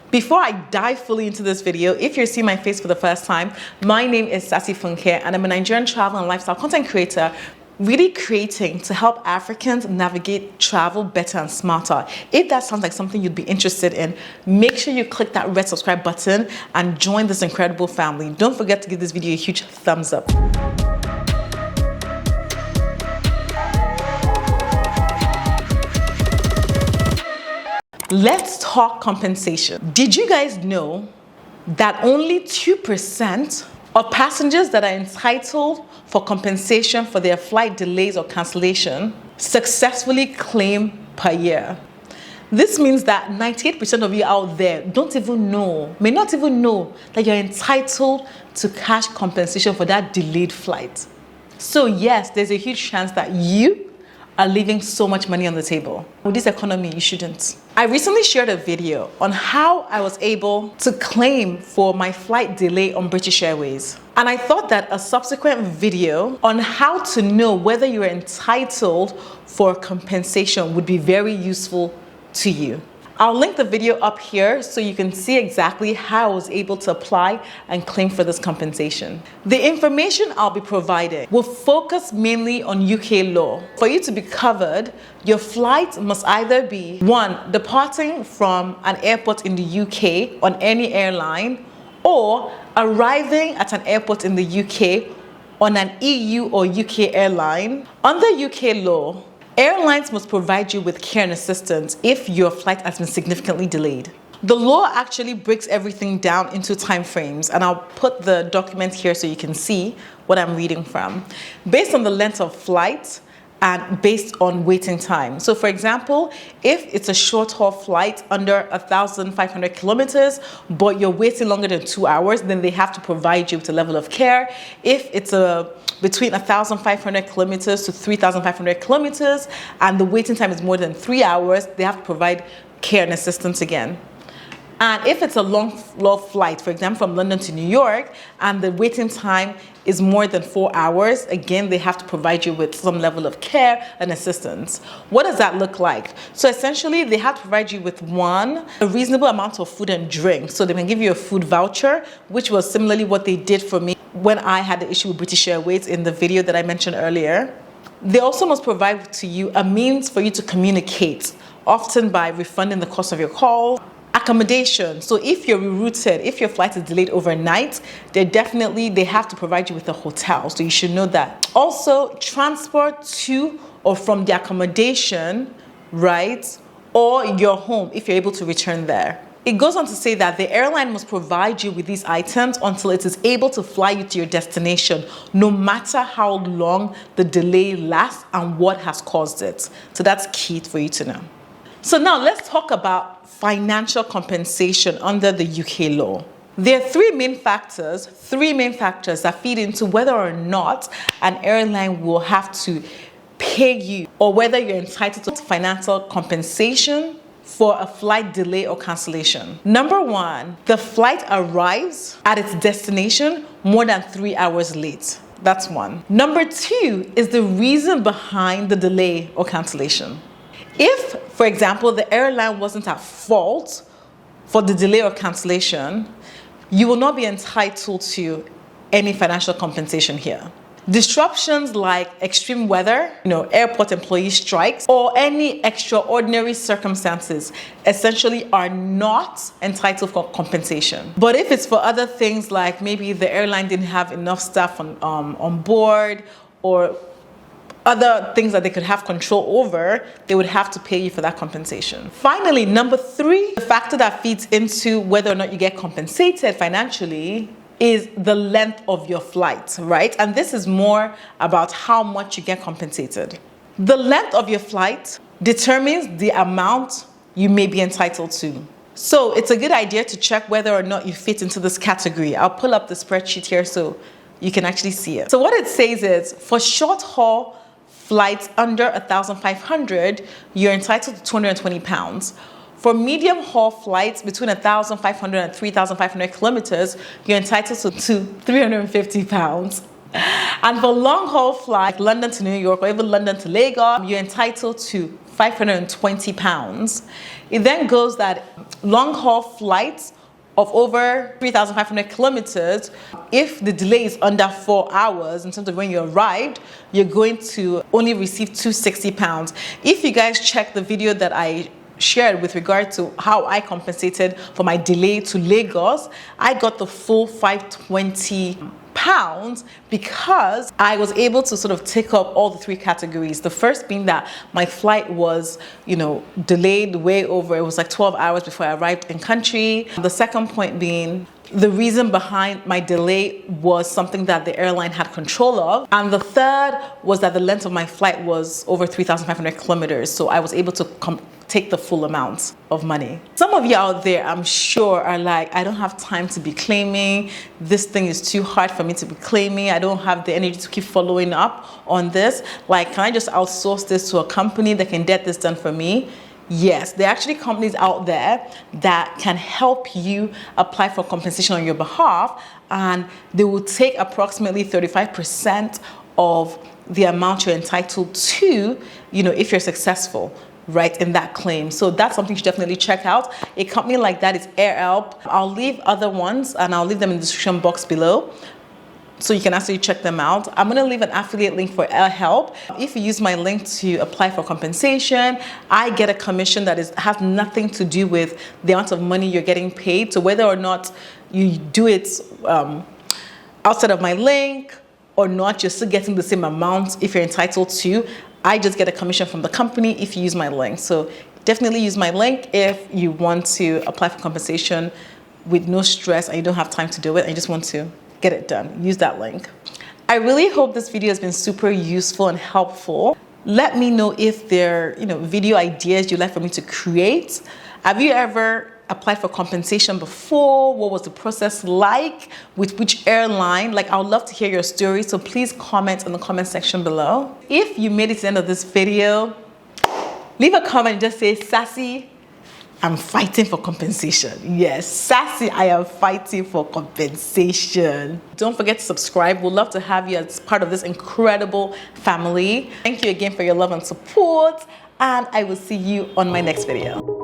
Before I dive fully into this video, if you're seeing my face for the first time, my name is Sassy Funke and I'm a Nigerian travel and lifestyle content creator, really creating to help Africans navigate travel better and smarter. If that sounds like something you'd be interested in, make sure you click that red subscribe button and join this incredible family. Don't forget to give this video a huge thumbs up. Let's talk compensation. Did you guys know that only 2% of passengers that are entitled for compensation for their flight delays or cancellation successfully claim per year? This means that 98% of you out there may not even know that you're entitled to cash compensation for that delayed flight. So yes, there's a huge chance that you are leaving so much money on the table. With this economy, you shouldn't. I recently shared a video on how I was able to claim for my flight delay on British Airways. And I thought that a subsequent video on how to know whether you're entitled for compensation would be very useful to you. I'll link the video up here so you can see exactly how I was able to apply and claim for this compensation. The information I'll be providing will focus mainly on UK law. For you to be covered, your flight must either be 1. Departing from an airport in the UK on any airline, or arriving at an airport in the UK on an EU or UK airline. Under UK law, airlines must provide you with care and assistance if your flight has been significantly delayed. The law actually breaks everything down into time frames, and I'll put the document here so you can see what I'm reading from. Based on the length of flight and based on waiting time. So for example, if it's a short haul flight under 1,500 kilometers, but you're waiting longer than 2 hours, then they have to provide you with a level of care. If it's between 1,500 kilometers to 3,500 kilometers and the waiting time is more than 3 hours, they have to provide care and assistance again. And if it's a long flight, for example, from London to New York, and the waiting time is more than 4 hours, again, they have to provide you with some level of care and assistance. What does that look like? So essentially, they have to provide you with a reasonable amount of food and drink. So they can give you a food voucher, which was similarly what they did for me when I had the issue with British Airways in the video that I mentioned earlier. They also must provide to you a means for you to communicate, often by refunding the cost of your call. Accommodation. So if you're rerouted, if your flight is delayed overnight, they have to provide you with a hotel. So you should know that. Also, transport to or from the accommodation, right? Or your home if you're able to return there. It goes on to say that the airline must provide you with these items until it is able to fly you to your destination, no matter how long the delay lasts and what has caused it. So that's key for you to know. So now let's talk about financial compensation under the UK law. There are three main factors that feed into whether or not an airline will have to pay you or whether you're entitled to financial compensation for a flight delay or cancellation. Number 1, the flight arrives at its destination more than 3 hours late. That's 1. Number 2 is the reason behind the delay or cancellation. If, for example, the airline wasn't at fault for the delay or cancellation, you will not be entitled to any financial compensation here. Disruptions like extreme weather, airport employee strikes, or any extraordinary circumstances essentially are not entitled for compensation. But if it's for other things like maybe the airline didn't have enough staff on board, or other things that they could have control over, they would have to pay you for that compensation. Finally, number 3, the factor that feeds into whether or not you get compensated financially is the length of your flight, right? And this is more about how much you get compensated. The length of your flight determines the amount you may be entitled to. So it's a good idea to check whether or not you fit into this category. I'll pull up the spreadsheet here so you can actually see it. So what it says is, for short haul flights under 1,500, you're entitled to £220. For medium haul flights between 1,500 and 3,500 kilometers, you're entitled to £350. And for long haul flights, London to New York or even London to Lagos, you're entitled to £520. It then goes that long haul flights of over 3,500 kilometers, if the delay is under 4 hours in terms of when you arrived, you're going to only receive £260. If you guys check the video that I shared with regard to how I compensated for my delay to Lagos, I got the full £520 because I was able to sort of take up all the three categories. The first being that my flight was, delayed way over. It was like 12 hours before I arrived in country. The second point being the reason behind my delay was something that the airline had control of. And the third was that the length of my flight was over 3,500 kilometers. So I was able to take the full amount of money. Some of you out there, I'm sure, are like, I don't have time to be claiming. This thing is too hard for me to be claiming. I don't have the energy to keep following up on this. Like, can I just outsource this to a company that can get this done for me? Yes, there are actually companies out there that can help you apply for compensation on your behalf, and they will take approximately 35% of the amount you're entitled to, if you're successful, right, in that claim. So that's something you should definitely check out. A company like that is Airhelp. I'll leave other ones and I'll leave them in the description box below, so you can actually check them out. I'm gonna leave an affiliate link for Airhelp. If you use my link to apply for compensation, I get a commission that has nothing to do with the amount of money you're getting paid. So whether or not you do it outside of my link or not, you're still getting the same amount if you're entitled to. I just get a commission from the company if you use my link. So definitely use my link if you want to apply for compensation with no stress and you don't have time to do it and you just want to get it done. Use that link. I really hope this video has been super useful and helpful. Let me know if there are video ideas you'd like for me to create. Have you ever applied for compensation before? What was the process like? With which airline? Like, I would love to hear your story, so please comment in the comment section below. If you made it to the end of this video, leave a comment and just say, Sassy, I'm fighting for compensation. Yes, Sassy, I am fighting for compensation. Don't forget to subscribe. We'd love to have you as part of this incredible family. Thank you again for your love and support, and I will see you on my next video.